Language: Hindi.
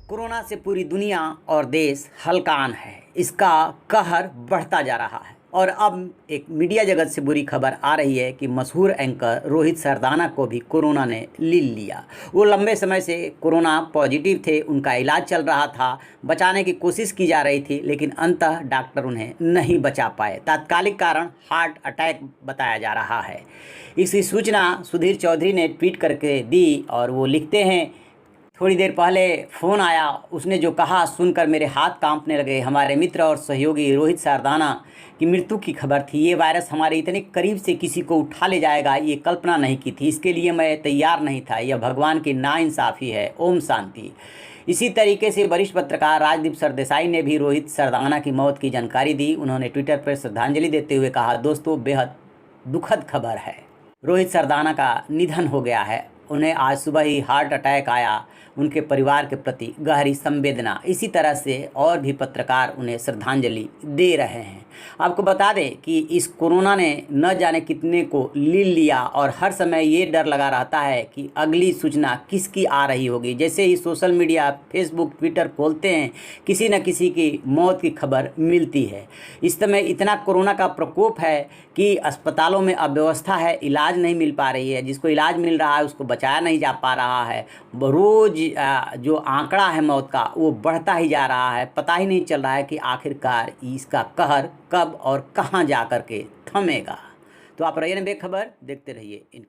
कोरोना से पूरी दुनिया और देश हलकान है। इसका कहर बढ़ता जा रहा है और अब एक मीडिया जगत से बुरी खबर आ रही है कि मशहूर एंकर रोहित सरदाना को भी कोरोना ने ले लिया। वो लंबे समय से कोरोना पॉजिटिव थे, उनका इलाज चल रहा था, बचाने की कोशिश की जा रही थी, लेकिन अंततः डॉक्टर उन्हें नहीं बचा पाए। तात्कालिक कारण हार्ट अटैक बताया जा रहा है। इसकी सूचना सुधीर चौधरी ने ट्वीट करके दी और वो लिखते हैं, थोड़ी देर पहले फ़ोन आया, उसने जो कहा सुनकर मेरे हाथ कांपने लगे। हमारे मित्र और सहयोगी रोहित सरदाना की मृत्यु की खबर थी। ये वायरस हमारे इतने करीब से किसी को उठा ले जाएगा, ये कल्पना नहीं की थी। इसके लिए मैं तैयार नहीं था। यह भगवान की नाइंसाफ़ी है। ओम शांति। इसी तरीके से वरिष्ठ पत्रकार राजदीप सरदेसाई ने भी रोहित सरदाना की मौत की जानकारी दी। उन्होंने ट्विटर पर श्रद्धांजलि देते हुए कहा, दोस्तों, बेहद दुखद खबर है। रोहित सरदाना का निधन हो गया है। उन्हें आज सुबह ही हार्ट अटैक आया। उनके परिवार के प्रति गहरी संवेदना। इसी तरह से और भी पत्रकार उन्हें श्रद्धांजलि दे रहे हैं। आपको बता दें कि इस कोरोना ने न जाने कितने को ले लिया और हर समय ये डर लगा रहता है कि अगली सूचना किसकी आ रही होगी। जैसे ही सोशल मीडिया, फेसबुक, ट्विटर खोलते हैं, किसी न किसी की मौत की खबर मिलती है। इस समय इतना कोरोना का प्रकोप है कि अस्पतालों में अव्यवस्था है, इलाज नहीं मिल पा रही है। जिसको इलाज मिल रहा है उसको बचाया नहीं जा पा रहा है। रोज़ जो आंकड़ा है मौत का वो बढ़ता ही जा रहा है। पता ही नहीं चल रहा है कि आखिरकार इसका कहर कब और कहां जा कर के थमेगा। तो आप रहिए बेखबर, देखते रहिए इन